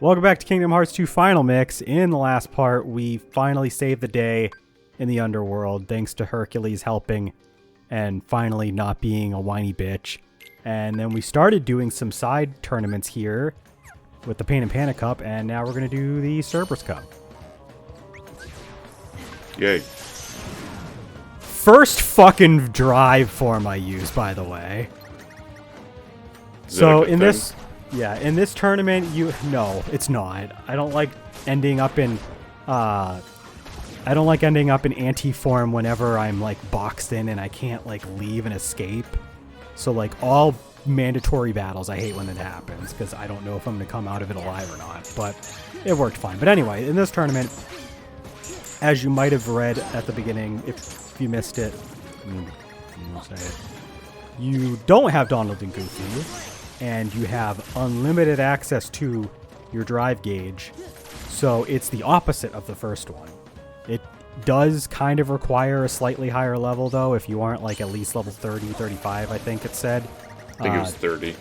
Welcome back to Kingdom Hearts 2 Final Mix. In the last part, we finally saved the day in the underworld, thanks to Hercules helping and finally not being a whiny bitch. And then we started doing some side tournaments here with the Pain and Panic Cup, and now we're going to do the Cerberus Cup. Yay. First fucking drive form I use, by the way. So in this... Yeah, in this tournament, no, it's not. I don't like ending up in anti-form whenever I'm like boxed in and I can't like leave and escape. So like all mandatory battles, I hate when that happens because I don't know if I'm going to come out of it alive or not. But it worked fine. But anyway, in this tournament, as you might have read at the beginning, if you missed it, you don't have Donald and Goofy. And you have unlimited access to your drive gauge. So it's the opposite of the first one. It does kind of require a slightly higher level, though, if you aren't like at least level 30, 35, I think it said. I think it was 30.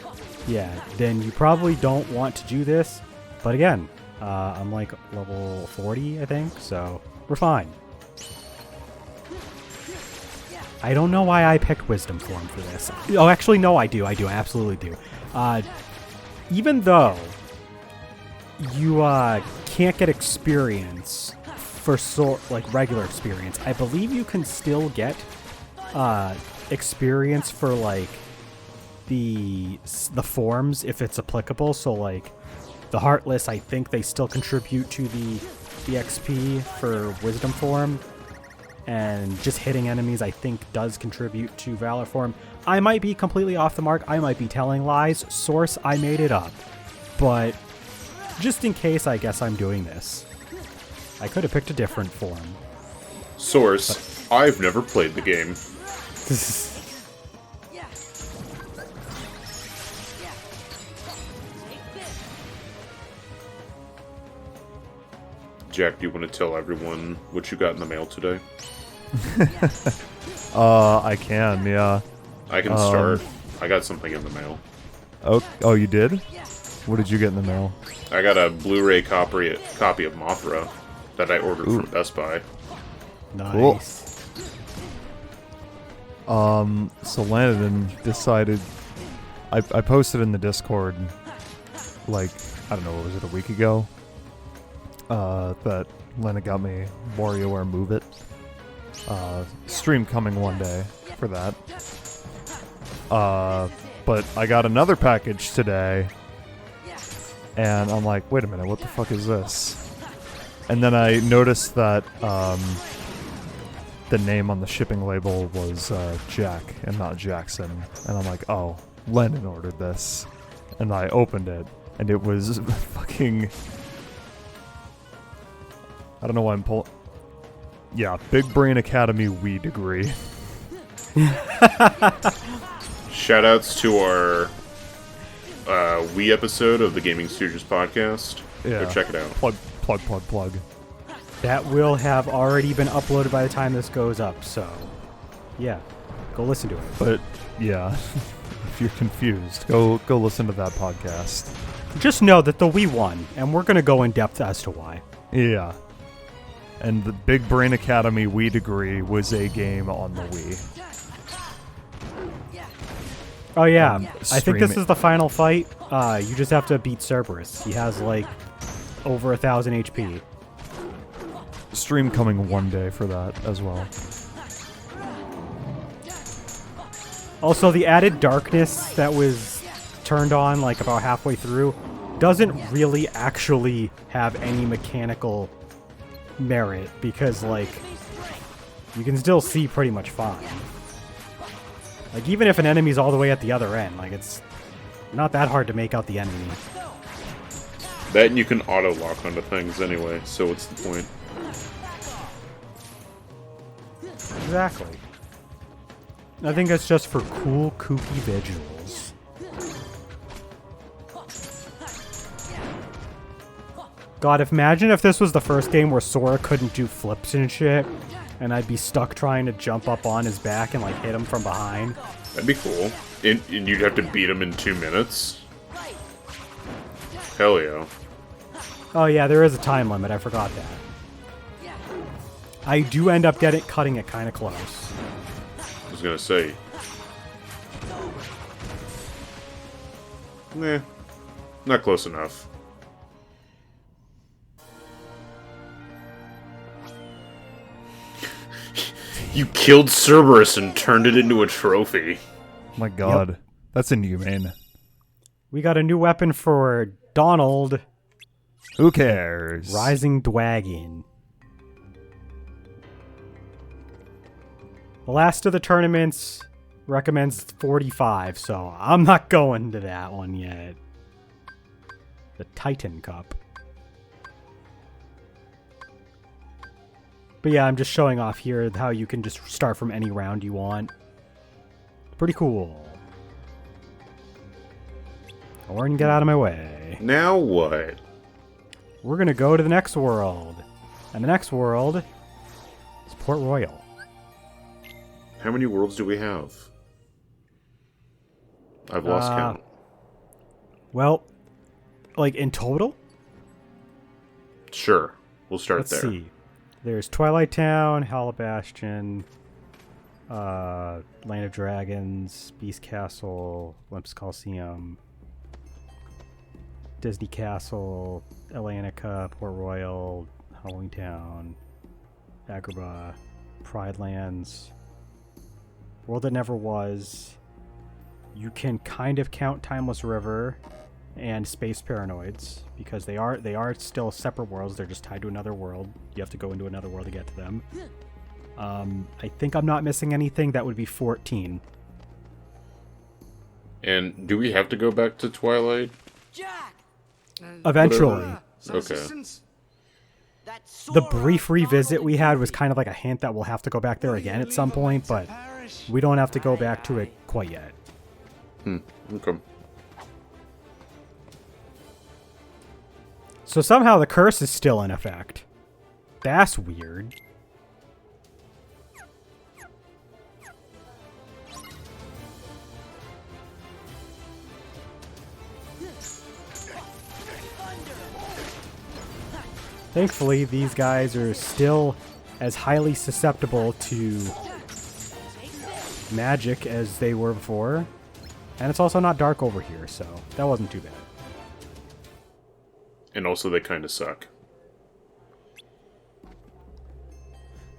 Yeah, then you probably don't want to do this. But again, I'm like level 40, I think, so we're fine. I don't know why I picked Wisdom Form for this. Oh, actually, no, I do. I absolutely do. Even though you can't get experience for regular experience, I believe you can still get experience for like the forms if it's applicable. So like the Heartless, I think they still contribute to the XP for Wisdom Form. And just hitting enemies, I think, does contribute to Valor Form. I might be completely off the mark. I might be telling lies. Source, I made it up. But just in case, I guess I'm doing this. I could have picked a different form. Source, I've never played the game. Jack, do you want to tell everyone what you got in the mail today? I can, yeah. I can start. I got something in the mail. Oh, you did? What did you get in the mail? I got a Blu-ray copy of Mothra that I ordered from Best Buy. Nice. Cool. So Landon decided... I posted in the Discord, like, I don't know, what was it, a week ago? That Landon got me WarioWare Move It. Stream coming one day for that. But I got another package today, and I'm like, wait a minute, what the fuck is this? And then I noticed that the name on the shipping label was Jack and not Jackson, and I'm like, oh, Lennon ordered this. And I opened it, and it was fucking... I don't know why I'm pulling... Yeah, Big Brain Academy Wii degree. Shoutouts to our Wii episode of the Gaming Stooges podcast. Yeah. Go check it out. Plug. That will have already been uploaded by the time this goes up, so... Yeah, go listen to it. But, yeah, if you're confused, go listen to that podcast. Just know that the Wii won, and we're going to go in depth as to why. Yeah. And the Big Brain Academy Wii degree was a game on the Wii. Oh yeah, I think this is the final fight. You just have to beat Cerberus. He has like over 1,000 HP. Stream coming one day for that as well. Also, the added darkness that was turned on like about halfway through doesn't really actually have any mechanical merit because like you can still see pretty much fine. Like even if an enemy's all the way at the other end, like it's not that hard to make out the enemy. That and you can auto lock onto things anyway, so what's the point? Exactly. I think it's just for cool, kooky visuals. God, imagine if this was the first game where Sora couldn't do flips and shit, and I'd be stuck trying to jump up on his back and like hit him from behind. That'd be cool. And you'd have to beat him in 2 minutes? Hell yeah. Oh yeah, there is a time limit. I forgot that. I do end up cutting it kind of close. I was gonna say. Nah, not close enough. You killed Cerberus and turned it into a trophy. My God, Yep. that's inhumane. We got a new weapon for Donald. Who cares? Rising Dragon. The last of the tournaments recommends 45, so I'm not going to that one yet. The Titan Cup. But yeah, I'm just showing off here how you can just start from any round you want. Pretty cool. Orin, get out of my way. Now what? We're gonna go to the next world. And the next world is Port Royal. How many worlds do we have? I've lost count. Well, like in total? Sure, we'll start Let's there. see. There's Twilight Town, Halla Bastion, Land of Dragons, Beast Castle, Olympus Coliseum, Disney Castle, Atlantica, Port Royal, Halloween Town, Agrabah, Pride Lands, World That Never Was. You can kind of count Timeless River and Space Paranoids because they are still separate worlds. They're just tied to another world. You have to go into another world to get to them. I think I'm not missing anything. That would be 14. And do we have to go back to Twilight? Eventually. Okay. The brief revisit we had was kind of like a hint that we'll have to go back there again at some point, but we don't have to go back to it quite yet. Okay. So somehow the curse is still in effect. That's weird. Thankfully, these guys are still as highly susceptible to magic as they were before. And it's also not dark over here, so that wasn't too bad. And also, they kind of suck.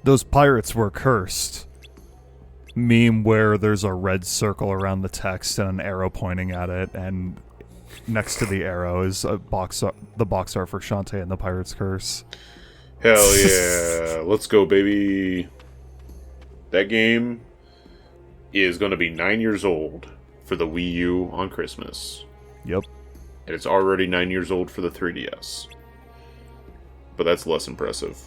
Those pirates were cursed. Meme where there's a red circle around the text and an arrow pointing at it, and next to the arrow is the box art for Shantae and the Pirate's Curse. Hell yeah. Let's go, baby. That game is going to be 9 years old for the Wii U on Christmas. Yep. And it's already 9 years old for the 3DS. But that's less impressive.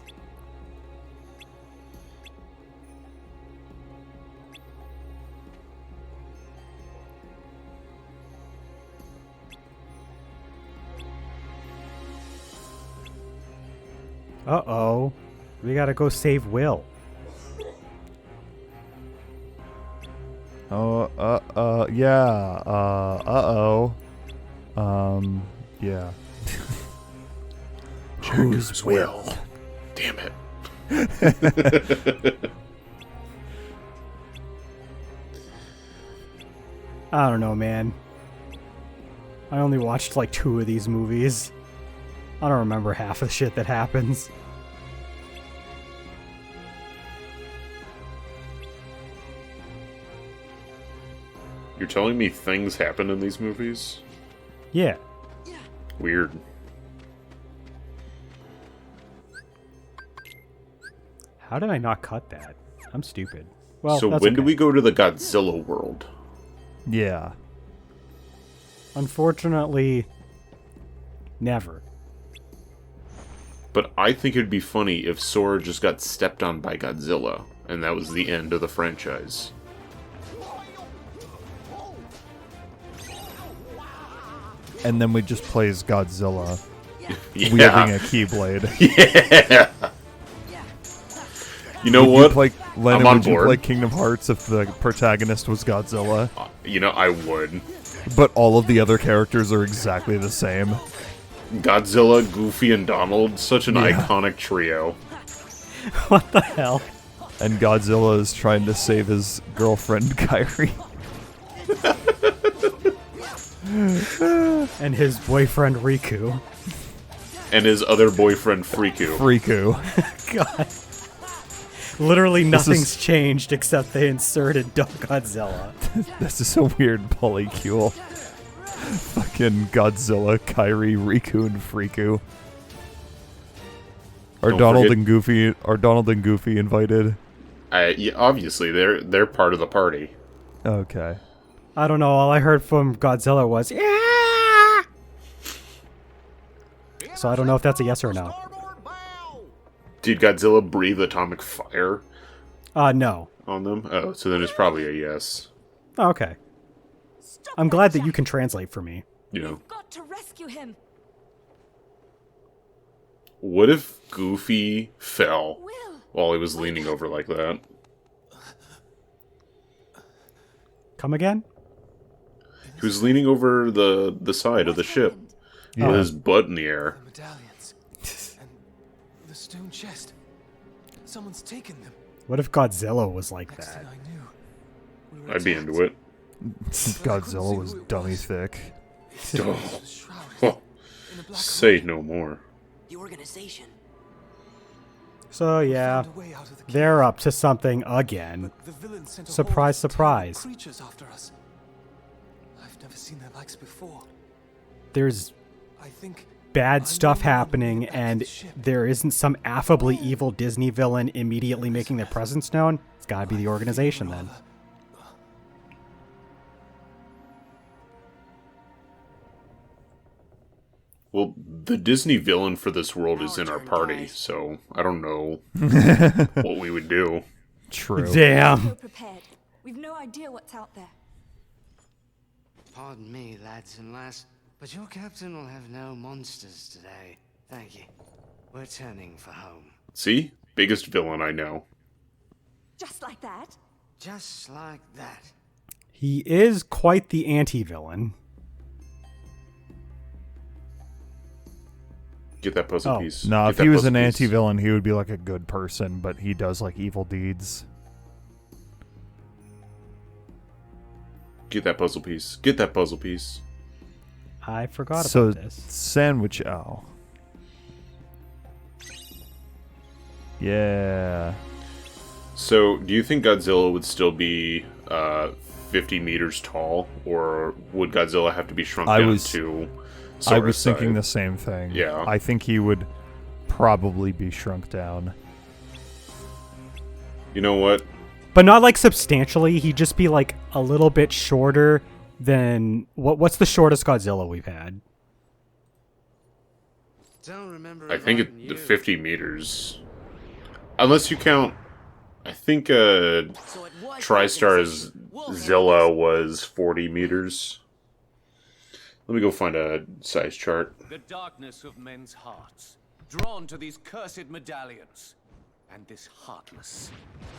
Uh-oh. We gotta go save Will. Yeah, yeah. Choose Will. Damn it. I don't know, man. I only watched like 2 of these movies. I don't remember half of the shit that happens. You're telling me things happen in these movies? Yeah. Weird. How did I not cut that? I'm stupid. Well, So that's when do okay. we go to the Godzilla world? Yeah. Unfortunately, never. But I think it'd be funny if Sora just got stepped on by Godzilla, and that was the end of the franchise. And then we just play as Godzilla Yeah. wielding a Keyblade. Yeah. You know Would what? You play, Lennon, I'm on would you board. play Kingdom Hearts if the protagonist was Godzilla? You know, I would. But all of the other characters are exactly the same. Godzilla, Goofy, and Donald. Such an Yeah. iconic trio. What the hell? And Godzilla is trying to save his girlfriend, Kyrie. And his boyfriend Riku. And his other boyfriend, Freaku. Freaku. God. Literally This is- nothing's changed except they inserted Godzilla. This is a weird polycule. Fucking Godzilla, Kyrie, Riku, and Freaku. Are Don't Donald forget- and Goofy invited? Yeah, obviously, they're part of the party. Okay. I don't know, all I heard from Godzilla was, yeah! So I don't know if that's a yes or a no. Did Godzilla breathe atomic fire No. on them? Oh, so then it's probably a yes. Okay. I'm glad that you can translate for me. You know, Got to rescue him. what if Goofy fell Will. while he was leaning over like that? Come again? He was leaning over the side of the ship Yeah. with his butt in the air. Medallions. And the stone chest. Someone's taken them. What if Godzilla was like Next that? thing I knew, we were I'd be attacked. into it. Godzilla was dummy thick. Oh, Shrouded oh, in a black say no more. The organization. So yeah, found a way out of the cave. they're up to something again. But the villain sent a Surprise, horde of surprise. terrible creatures after us. I've never seen their likes before. There's I think bad I stuff know how to happening, get back to and the ship. there isn't some affably evil Disney villain immediately making their presence known. It's gotta be the organization then. Well, the Disney villain for this world is in our party, so I don't know what we would do. True. Damn. We're prepared. We've no idea what's out there. Pardon me, lads and lass, but your captain will have no monsters today. Thank you. We're turning for home. See? Biggest villain I know. Just like that. Just like that. He is quite the anti-villain. Get that puzzle Oh. piece. No, Get if that he was puzzle an piece. anti-villain, he would be like a good person, but he does like evil deeds. Get that puzzle piece. Get that puzzle piece. I forgot So, about this. sandwich owl. Yeah. So, do you think Godzilla would still be 50 meters tall, or would Godzilla have to be shrunk I down was- to I Sora's was thinking size? the same thing. Yeah. I think he would probably be shrunk down. You know what? But not like substantially. He'd just be like a little bit shorter than what's the shortest Godzilla we've had? Don't remember. I think inviting the you. 50 meters. Unless you count... I think So it was TriStar's organization. We'll handle Zilla this. was 40 meters. Let me go find a size chart. The darkness of men's hearts, drawn to these cursed medallions, and this heartless,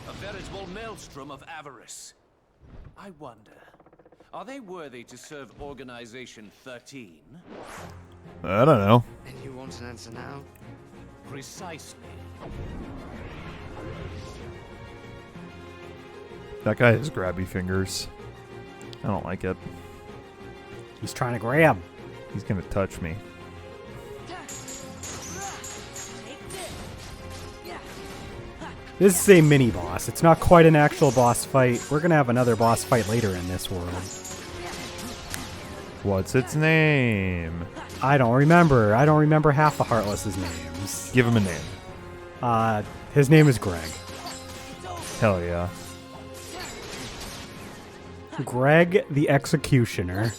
a veritable maelstrom of avarice. I wonder, are they worthy to serve Organization 13? I don't know. And you want an answer now? Precisely. That guy has grabby fingers. I don't like it. He's trying to grab. He's gonna touch me. This is a mini boss. It's not quite an actual boss fight. We're gonna have another boss fight later in this world. What's its name? I don't remember. I don't remember half the Heartless's names. Give him a name. His name is Greg. Hell yeah. Greg the Executioner.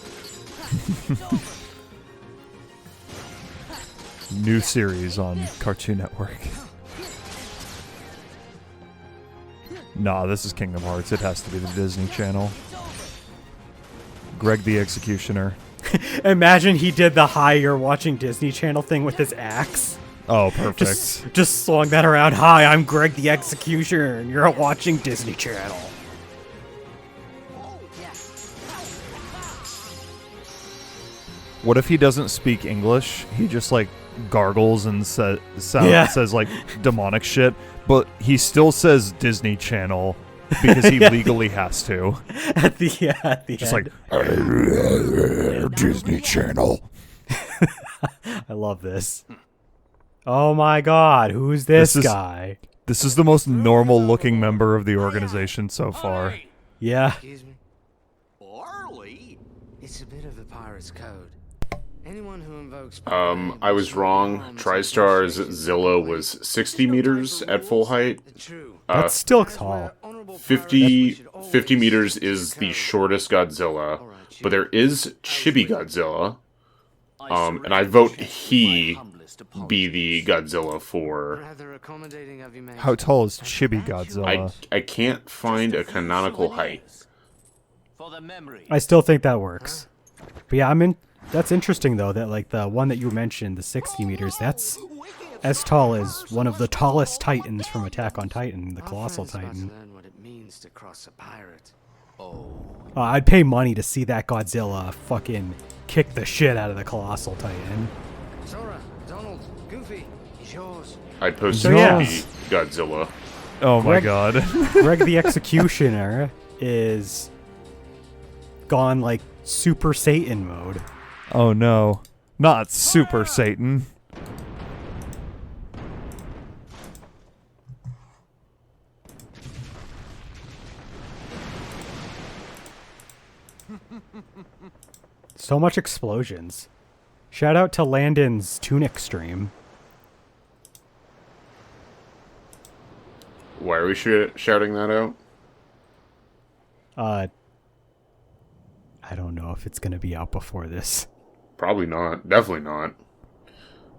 New series on Cartoon Network. Nah, this is Kingdom Hearts. It has to be the Disney Channel. Greg the Executioner. Imagine he did the "Hi, you're watching Disney Channel" thing with his axe. Oh, perfect. Just slung that around. Hi, I'm Greg the Executioner, and you're watching Disney Channel. What if he doesn't speak English? He just like gargles and says like demonic shit, but he still says Disney Channel because he legally has to. At the Just end. like Disney Channel. I love this. Oh my god, who's this guy? This is the most normal looking member of the organization so far. Yeah. Excuse me? Barley? It's a bit of a pirate's code. Anyone who invokes... I was wrong. TriStar's Zilla was 60 meters at full height. True. That's still tall. 50 meters is the shortest Godzilla, but there is Chibi Godzilla. And I vote he be the Godzilla for... Rather accommodating of you, mate. How tall is Chibi Godzilla? I can't find a canonical height. For the memory. I still think that works. But yeah, that's interesting though, that like the one that you mentioned, the 60 meters, that's as tall as one of the tallest titans from Attack on Titan, the Colossal Titan. Learn what it means to cross a pirate. I'd pay money to see that Godzilla fucking kick the shit out of the Colossal Titan. Sora, Donald, Goofy, he's yours. I'd post So, Chibi yeah. Godzilla. Oh my Greg- god. Greg the Executioner is gone like Super Satan mode. Oh no. Not Super Satan. So much explosions. Shout out to Landon's Tunic stream. Why are we shouting that out? I don't know if it's gonna be out before this. Probably not. Definitely not.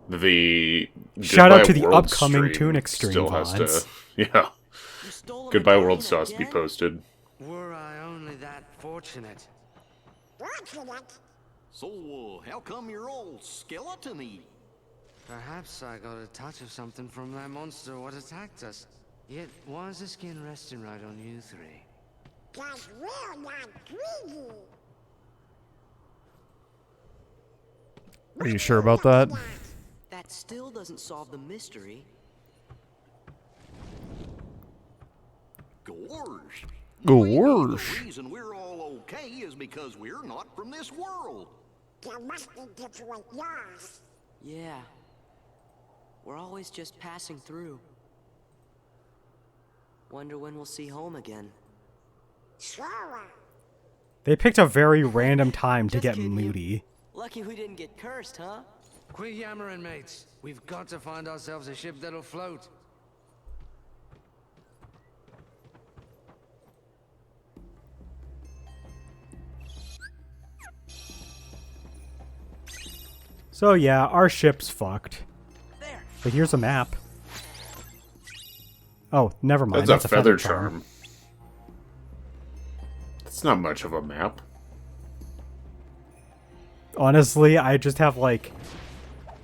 The Shout out to the World upcoming stream Tunic stream, still has to, Vons. yeah. Goodbye World still has to be posted. Were I only that fortunate. So, how come you're all skeleton-y? Perhaps I got a touch of something from that monster what attacked us. Yet, why is the skin resting right on you three? Cause we're not greedy. Are you sure about that? That still doesn't solve the mystery. Gorsh. Gorsh. The reason we're all okay is because we're not from this world. There must be different laws. Yeah. We're always just passing through. Wonder when we'll see home again. Sure. They picked a very random time to Just get kidding you. moody. Lucky we didn't get cursed, huh? Quit yammering, mates. We've got to find ourselves a ship that'll float. So yeah, our ship's fucked. There. But here's a map. Oh, never mind. That's a feather charm. It's not much of a map. Honestly, I just have like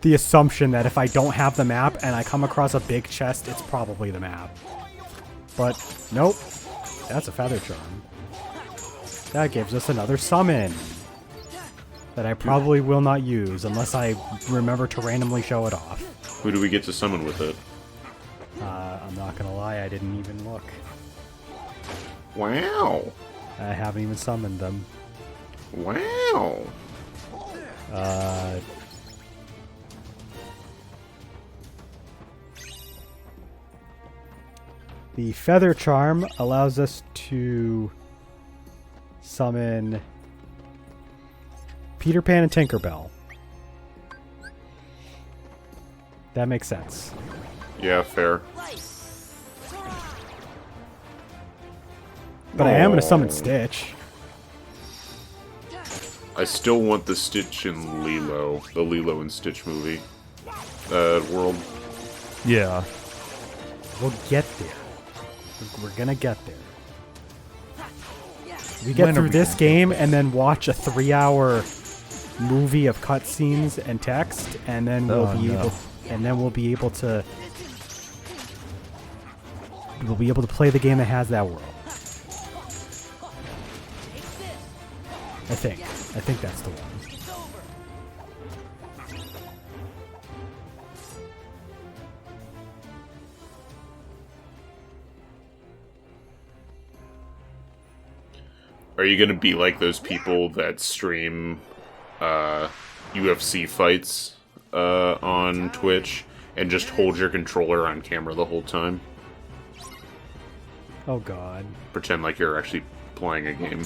the assumption that if I don't have the map and I come across a big chest, it's probably the map. But nope. That's a feather charm. That gives us another summon that I probably will not use unless I remember to randomly show it off. Who do we get to summon with it? I'm not gonna lie, I didn't even look. Wow. I haven't even summoned them. Wow. The feather charm allows us to summon Peter Pan and Tinkerbell. That makes sense. Yeah, fair. But I am going to summon Aw. Stitch. I still want the Stitch and Lilo, the Lilo and Stitch movie. World. Yeah. We'll get there. We're going to get there. We When get are through we this gonna game and then watch a 3-hour movie of cutscenes and text, and then we'll Oh, be no. able, and then we'll be able to play the game that has that world. I think that's the one. Are you gonna be like those people that stream UFC fights on Twitch and just hold your controller on camera the whole time? Oh god. Pretend like you're actually playing a game.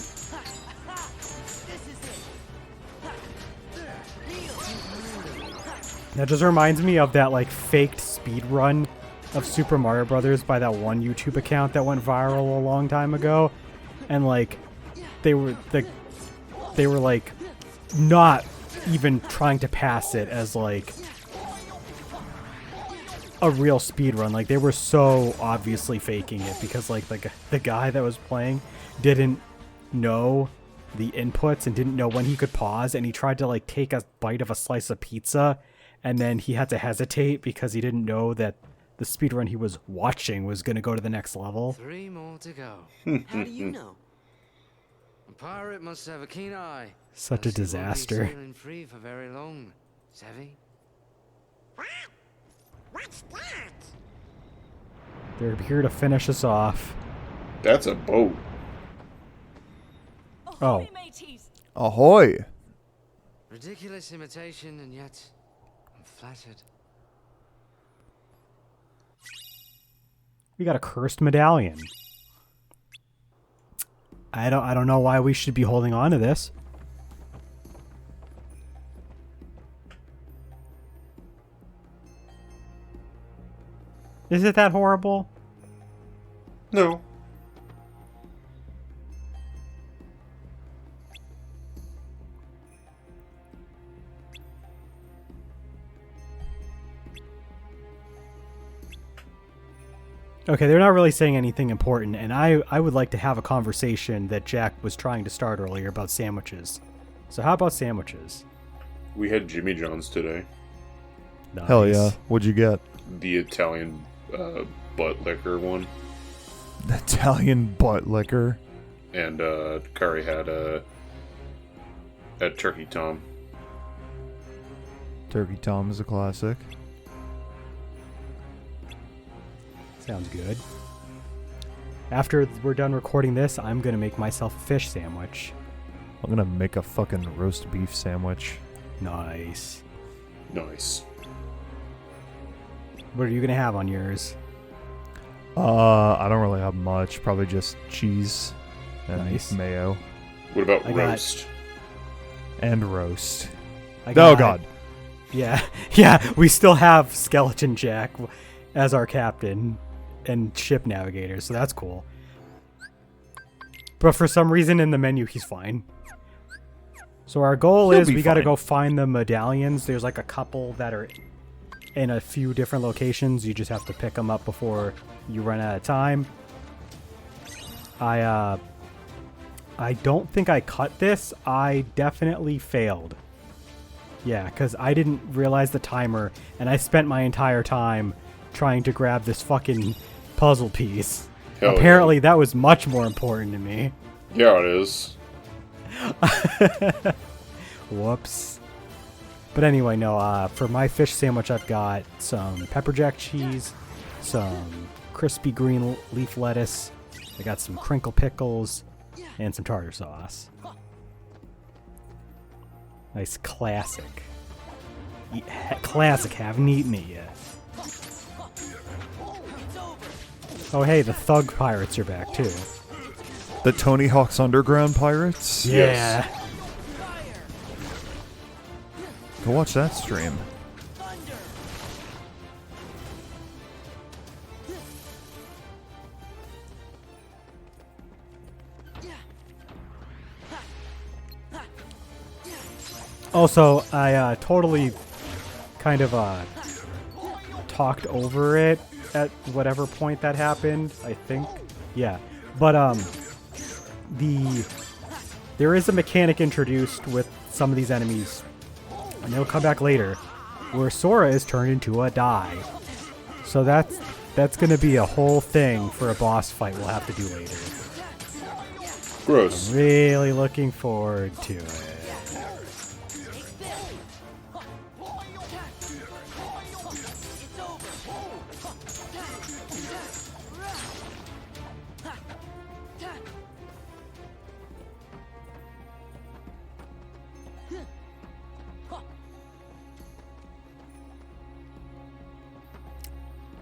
That just reminds me of that like faked speed run of Super Mario Brothers by that one YouTube account that went viral a long time ago, and like they were like not even trying to pass it as like a real speed run. Like they were so obviously faking it because like the guy that was playing didn't know the inputs and didn't know when he could pause, and he tried to like take a bite of a slice of pizza, and then he had to hesitate because he didn't know that the speedrun he was watching was going to go to the next level. 3 more to go. How do you know? A pirate must have a keen eye. Such a else he won't be disaster. sailing free for very long. Savvy? What? What's that? They're here to finish us off. That's a boat. Oh. mateys! Ahoy! Ridiculous imitation, and yet I'm flattered. We got a cursed medallion. I don't know why we should be holding on to this. Is it that horrible? No. Okay, they're not really saying anything important, and I would like to have a conversation that Jack was trying to start earlier about sandwiches. So how about sandwiches? We had Jimmy John's today. Nice. Hell yeah. What'd you get? The Italian butt liquor one. The Italian butt liquor. And Curry had a Turkey Tom. Turkey Tom is a classic. Sounds good. After we're done recording this, I'm going to make myself a fish sandwich. I'm gonna make a fucking roast beef sandwich. Nice. Nice. What are you going to have on yours? I don't really have much. Probably just cheese and Nice. mayo. What about I got- roast? And roast. I Oh got- god. Yeah, yeah, we still have Skeleton Jack as our captain and ship navigator, so that's cool. But for some reason in the menu, he's fine. So our goal He'll is be we gotta fine. go find the medallions. There's like a couple that are in a few different locations. You just have to pick them up before you run out of time. I don't think I cut this. I definitely failed. Yeah, because I didn't realize the timer, and I spent my entire time trying to grab this fucking puzzle piece. Hell yeah. Apparently, that was much more important to me. Yeah, it is. Whoops. But anyway, no, for my fish sandwich, I've got some pepper jack cheese, some crispy green leaf lettuce, I got some crinkle pickles, and some tartar sauce. Nice classic. Classic, haven't eaten it yet. Oh hey, the thug pirates are back too. The Tony Hawk's Underground Pirates? Yeah. Go watch that stream. Also, I totally kind of talked over it at whatever point that happened, I think. Yeah. But there is a mechanic introduced with some of these enemies, and they'll come back later, where Sora is turned into a die. So that's going to be a whole thing for a boss fight we'll have to do later. Gross. Really looking forward to it.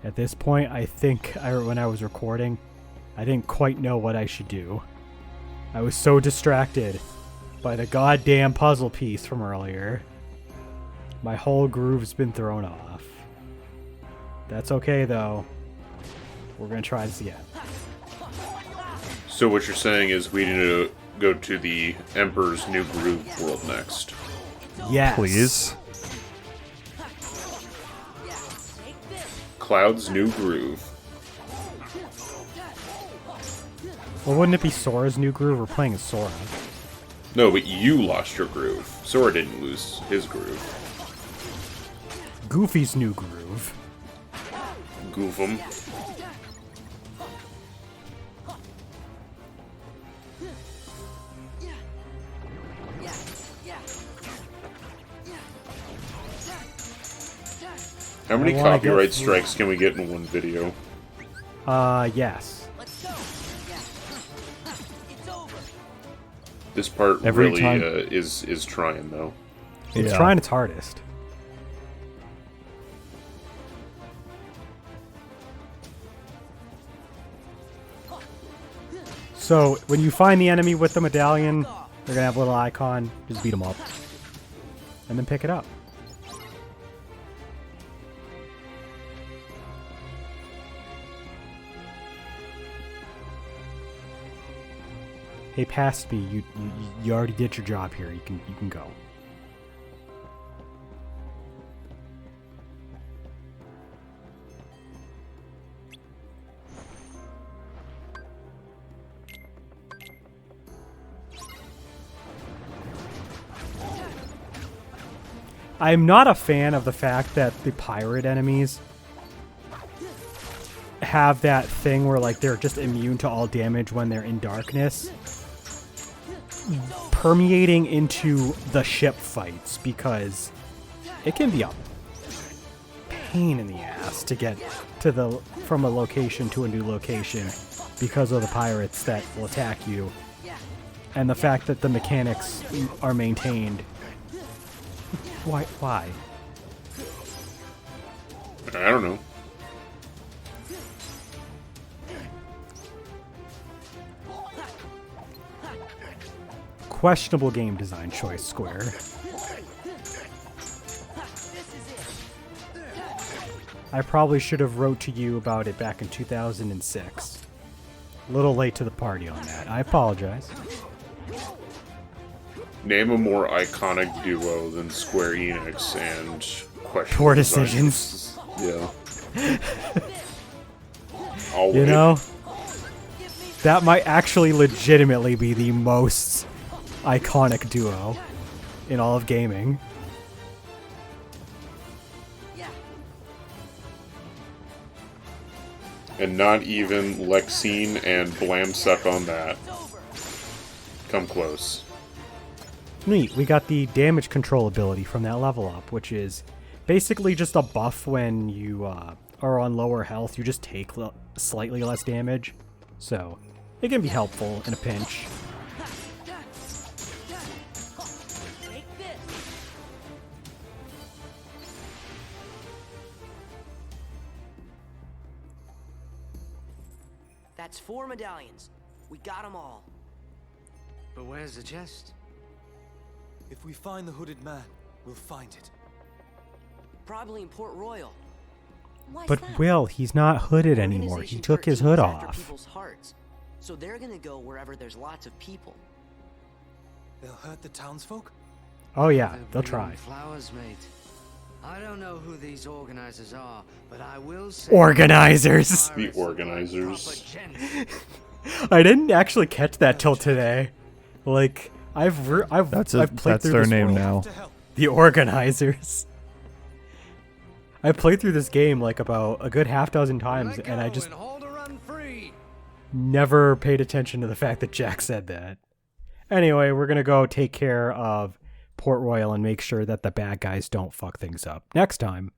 At this point, I think when I was recording, I didn't quite know what I should do. I was so distracted by the goddamn puzzle piece from earlier. My whole groove's been thrown off. That's okay, though. We're gonna try this again. So what you're saying is we need to go to the Emperor's New Groove world next. Yes. Please. Cloud's New Groove. Well, wouldn't it be Sora's new groove? We're playing as Sora. No, but you lost your groove. Sora didn't lose his groove. Goofy's new groove. Goof 'em. How many I wanna copyright get through- strikes can we get in one video? Yes. This part Every really time- is trying though. It's Yeah. trying its hardest. So, when you find the enemy with the medallion, they're gonna have a little icon. Just beat them up. And then pick it up. Hey, past me. You already did your job here. You can go. I'm not a fan of the fact that the pirate enemies have that thing where like they're just immune to all damage when they're in darkness, permeating into the ship fights, because it can be a pain in the ass to get to from a location to a new location because of the pirates that will attack you, and the fact that the mechanics are maintained. Why? I don't know. Questionable game design choice, Square. I probably should have wrote to you about it back in 2006. A little late to the party on that. I apologize. Name a more iconic duo than Square Enix and Question. Poor decisions. Yeah. I'll You wait. know, that might actually legitimately be the most iconic duo in all of gaming. And not even Lexine and Blamsuck on that. Come close. Neat, we got the damage control ability from that level up, which is basically just a buff when you are on lower health. You just take slightly less damage. So, it can be helpful in a pinch. That's 4 medallions. We got them all. But where's the chest? If we find the hooded man, we'll find it. Probably in Port Royal. Why's But that? Will, he's not hooded anymore. He Organization took his 13 hood is after off. people's hearts. So they're gonna go wherever there's lots of people. They'll hurt the townsfolk? Oh yeah, They're they'll bringing try. Flowers, mate. I don't know who these organizers are, but I will say Organizers! The pirates look like organizers. proper gents. I didn't actually catch that till today. Like, I've played That's through their this name world. now. To help. The Organizers. I played through this game like about a good half dozen times, Let and I go just and hold her run free. never paid attention to the fact that Jack said that. Anyway, we're gonna go take care of Port Royal and make sure that the bad guys don't fuck things up next time